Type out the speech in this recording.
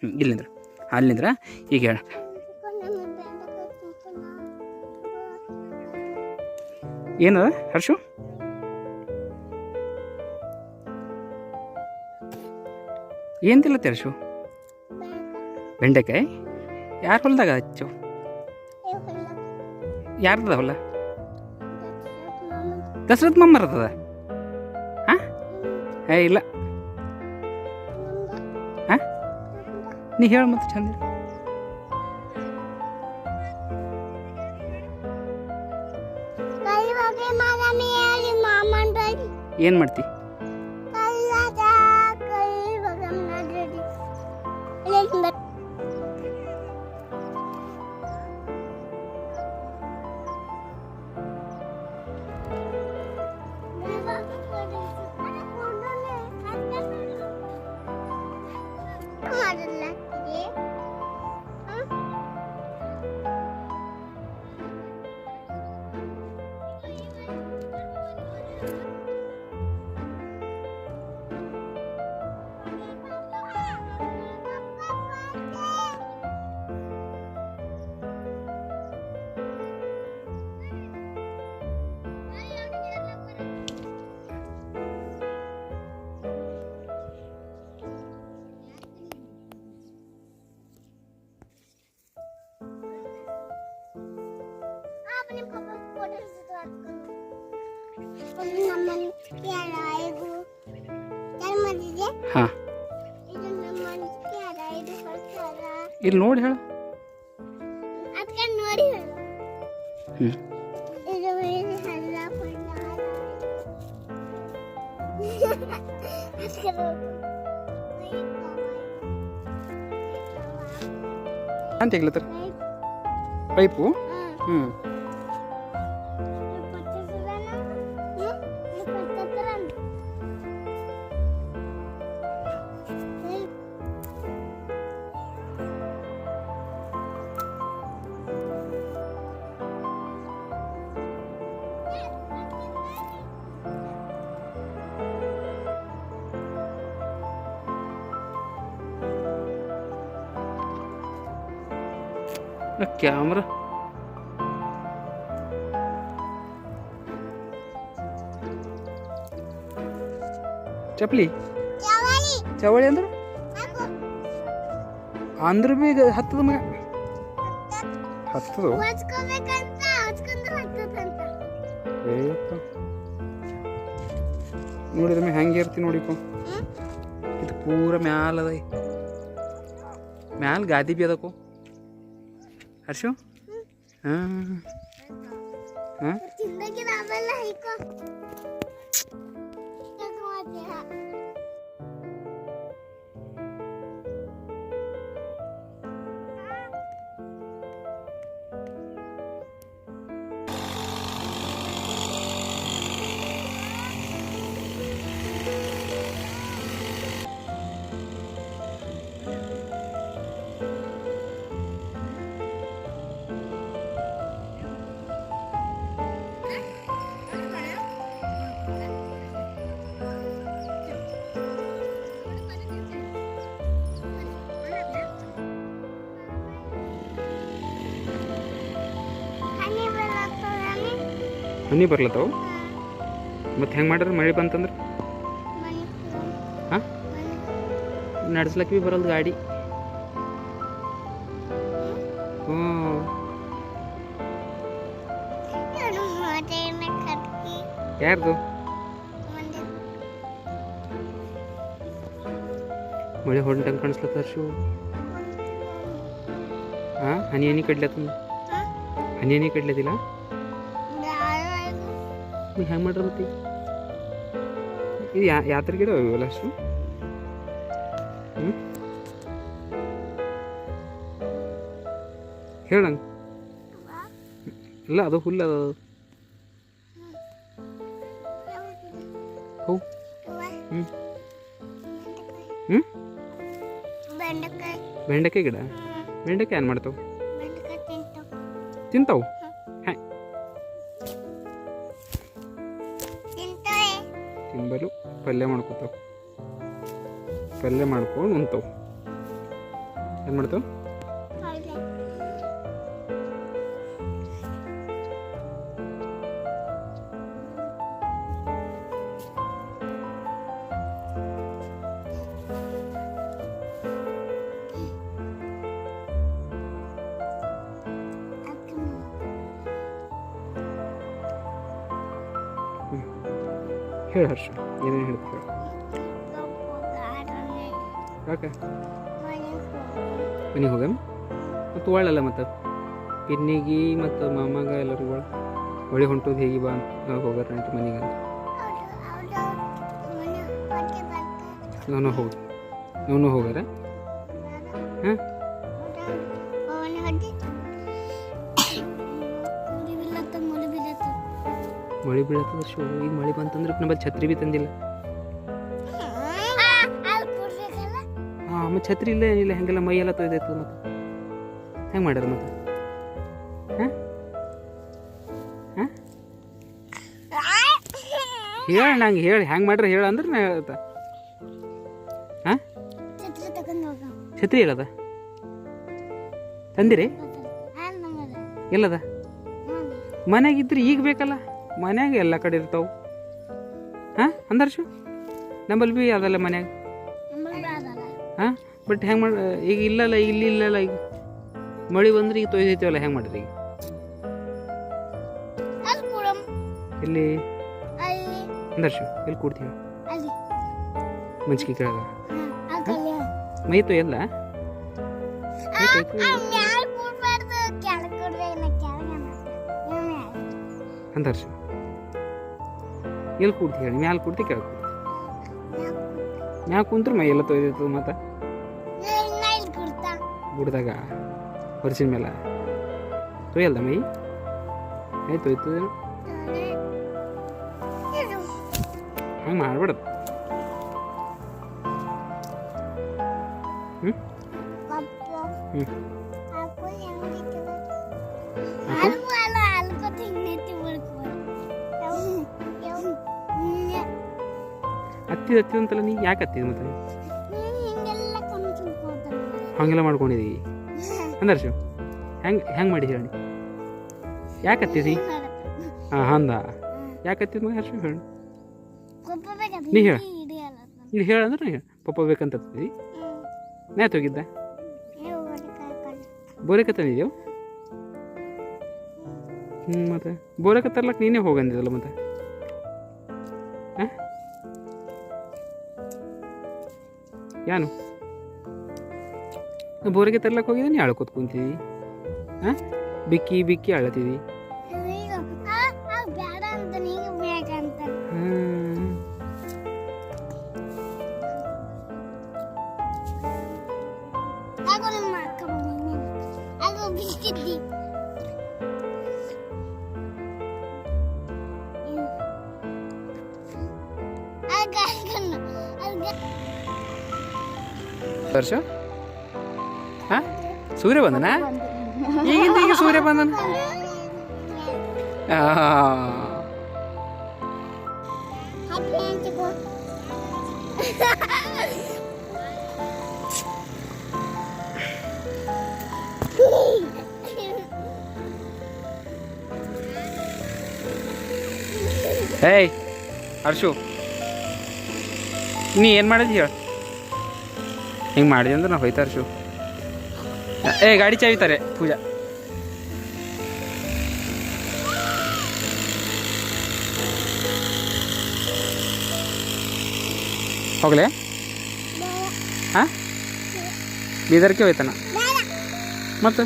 ಇಲ್ಲಿಂದ್ರ ಅಲ್ಲಿಂದ್ರ ಈಗ ಹೇಳ. ಏನದ ಹರ್ಷು? ಏನು ತಿಲ್ಲತ್ತೆ ಹರ್ಷು? ಬೆಂಡೆಕಾಯಿ ಯಾರು ಹೊಲ್ದಾಗ ಹಚ್ಚು? ಯಾರ್ದದ ಹೊಲ? ದಸರತ್ ಮಮ್ಮರದದ? ಹಾಂ ಇಲ್ಲ ಹಾಂ ನೀ ಹೇಳ ಮತ್ತೆ ಚಂದ. ಏನು ಮಾಡ್ತಿ? ಹಾಂ ಇಲ್ಲಿ ನೋಡಿ ಹೇಳ. ಹ್ಞೂ ಅಂತ ಹೇಗ್ಲತ್ತಾರ ಪೈಪು. ಹ್ಞೂ ಕ್ಯಾಮ್ರಾ ಚಪ್ಪಲಿ ಚವಳಿ ಅಂದ್ರೆ ಅಂದ್ರ ಬಿ ಹತ್ತದ ಮಗ ಹತ್ತದು. ನೋಡಿದ್ರೆ ಹೆಂಗೆ ಇರ್ತಿ ನೋಡಿಕೊ. ಇದು ಪೂರ ಮ್ಯಾಲ ಅದ, ಮ್ಯಾಲ ಗಾದಿ ಬಿ ಅದಕ್ಕೋ ಹರ್ಷು. ಹಾಂ ಹಾಂ ಹನಿ ಬರ್ಲತ್ತವ. ಮತ್ತೆ ಹೆಂಗೆ ಮಾಡ್ರಿ ಮಳೆ ಬಂತಂದ್ರೆ? ಹಾಂ ನಡ್ಸ್ಲಕ್ಕೆ ಭೀ ಬರಲ್ದು ಗಾಡಿ. ಹ್ಞೂ ಯಾರ್ದು? ಮಳೆ ಹೊಂಟಂಗೆ ಕಾಣಿಸ್ಲತ್ತ ಹರ್ಷು. ಹಾಂ ಹನಿ ಹನಿ ಕಡ್ಲತ್ತ, ಹನಿ ಹನಿ ಕಡ್ಲತ್ತಿಲ್ಲ. ನೀವು ಹೆಂಗೆ ಮಾಡ್ರಿ ಮತ್ತೆ ಇದು ಯಾತ್ರೆಗಿಡ ಇವೆಲ್ಲ ಅಷ್ಟು? ಹ್ಞೂ ಹೇಳಂಗೆ ಇಲ್ಲ ಅದು ಹುಲ್ಲು ಅದು. ಹೌ ಹ್ಞೂ ಹ್ಞೂ ಬೆಂಡೆಕಾಯಿ ಗಿಡ. ಬೆಂಡೆಕಾಯಿ ಏನು ಮಾಡ್ತಾವೆ? ತಿಂತಾವು. ತಿಂಬಲು ಪಲ್ಯ ಮಾಡ್ಕೊತಾವ, ಪಲ್ಯ ಮಾಡ್ಕೊಂಡು ಉಣ್ತಾವ. ಏನು ಮಾಡ್ತಾವೆ? ಹೇಳು ಹರ್ಷ, ಏನೇನು ಹೇಳ್ತೀವಿ ಯಾಕೆ ಮನೆಗೆ ಹೋಗಮ್ಮ ಮತ್ತು ಒಳ್ಳಲ್ಲ ಮತ್ತು ಪಿನ್ನಿಗೆ ಮತ್ತು ಮಾಮಾಗ ಎಲ್ಲರಿಗೂ ಒಳ್ಳೆ ಹೊಂಟೋದು ಹೇಗೆ ಬಾ ಅಂತ ಹೋಗಾರ ನೈಟ್ ಮನೆಗೆ ಅಂತ ನಾನು ಹೋಗಾರ ಹಾಂ ಮಳೆ ಬೀಳತ್ತದ ಶೋ. ಈಗ ಮಳೆ ಬಂತಂದ್ರೆ ನಮ್ಮಲ್ಲಿ ಛತ್ರಿ ಬಿ ತಂದಿಲ್ಲ. ಹಾಂ ಮತ್ತು ಛತ್ರಿ ಇಲ್ಲ ಏನಿಲ್ಲ, ಹೆಂಗೆಲ್ಲ ಮೈ ಎಲ್ಲ ತೊಯ್ದೈತದ ಮತ್ತೆ ಹೆಂಗೆ ಮಾಡ್ಯಾರ ಮತ್ತೆ? ಹಾಂ ಹಾಂ ಹೇಳ ನಂಗೆ ಹೇಳಿ ಹೆಂಗೆ ಮಾಡ್ರೆ ಹೇಳ ಅಂದ್ರೆ ನಾ ಹೇಳ್ತಾ. ಹಾಂ ಛತ್ರಿ ಹೇಳದ ತಂದಿರಿ ಎಲ್ಲದ ಮನ್ಯಾಗಿದ್ರೆ ಈಗ ಬೇಕಲ್ಲ, ಮನ್ಯಾಗ ಎಲ್ಲ ಕಡೆ ಇರ್ತಾವೆ. ಹಾಂ ಅಂದರ್ಶು ನಂಬಲ್ಲಿ ಭೀ ಅದಲ್ಲ ಮನ್ಯಾಗ. ಹಾಂ ಬಟ್ ಹೆಂಗೆ ಮಾಡಿ ಈಗ ಇಲ್ಲಲ್ಲ, ಇಲ್ಲಿ ಇಲ್ಲಲ್ಲ, ಈಗ ಮಳೆ ಬಂದ್ರೆ ಈಗ ತೊಯ್ದೈತೀವಲ್ಲ, ಹೆಂಗೆ ಮಾಡಿರಿ ಈಗ? ಇಲ್ಲಿ ಅಂದರ್ಶು ಎಲ್ಲಿ ಕೊಡ್ತೀವಿ ಮಂಚಿಗೆ ಕೆಳಗ ಮೈ ತೊಯ್ಯಲ್ಲ ಅಂದರ್ಶು ಎಲ್ಲಿ ಕೂಡ್ತಿ ಹೇಳಿ? ಮ್ಯಾಲೆ ಕೂಡ್ತಿ ಕೆಳಗೆ ಕೂಡ್ತಿ? ಮ್ಯಾಲೆ ಕುಂತ್ರೆ ಮೈ ಎಲ್ಲ ತೊಯ್ದಿರ್ತದೆ ಮತ್ತೆ ಗುಡ್ದಾಗ ವರ್ಷಿನ ಮೇಲೆ ತೊಯ್ಯಲ್ದ ಮೈ ತೊಯ್ತದ. ಹಂಗೆ ಮಾಡ್ಬಿಡದು. ಹ್ಞೂ ಹ್ಞೂ ಹತ್ತಿದ ಅಂತಲ್ಲ, ನೀ ಯಾಕೆ ಹತ್ತಿದ ಮತ್ತೆ? ಹಂಗೆಲ್ಲ ಮಾಡ್ಕೊಂಡಿದ್ದೀವಿ ಅಂದರ್ಶು ಹೆಂಗೆ ಮಾಡಿ ಹೇಳಿ? ಯಾಕೆ ಹತ್ತಿದಿ? ಹಾಂ ಅಂದ ಯಾಕೆ ಹತ್ತಿದ ಮಗ ಹರ್ಷ ಹೇಳಿ? ನೀ ಹೇಳ, ಇಲ್ಲಿ ಹೇಳಂದ್ರೆ ನೀ ಹೇಳ. ಪಪ್ಪ ಬೇಕಂತ ಹತ್ತಿದ್ದಿ? ನ್ಯಾತ್ ಹೋಗಿದ್ದ ಬೋರೆಕ ತಂದಿದ್ದೇವು. ಮತ್ತೆ ಬೋರೆಕ ತರ್ಲಕ್ಕೆ ನೀನೇ ಹೋಗಂದಿದ್ದಲ್ಲ ಮತ್ತೆ? ಹಾಂ ಯಾನು ಬೋರಿಗೆ ತರ್ಲಕ್ಕೆ ಹೋಗಿದ್ದೆ, ನೀ ಅಳ್ಕೋತ ಕುಂತಿದ್ದಿ. ಹಾಂ ಬಿಕ್ಕಿ ಬಿಕ್ಕಿ ಅಳತಿದ್ದಿ. ವರ್ಷ ಹಾಂ ಸೂರ್ಯ ಬಂದನಾ? ಈಗಿಂದ ಈಗ ಸೂರ್ಯ ಬಂದನ. ಏಯ್ ಹರ್ಷು, ನೀ ಏನು ಮಾಡಿದ್ವಿ ಹೇಳ? ಹಿಂಗೆ ಮಾಡಿದೆ ಅಂದ್ರೆ ನಾವು ಹೋಯ್ತಾ ಹರ್ಷು? ಏ ಗಾಡಿ ಚಾವಿತಾರೆ ಪೂಜಾ. ಹೋಗ್ಲೇ? ಹಾಂ ಬೀದರ್ಗೆ ಹೋಯ್ತಾನ ಮತ್ತೆ?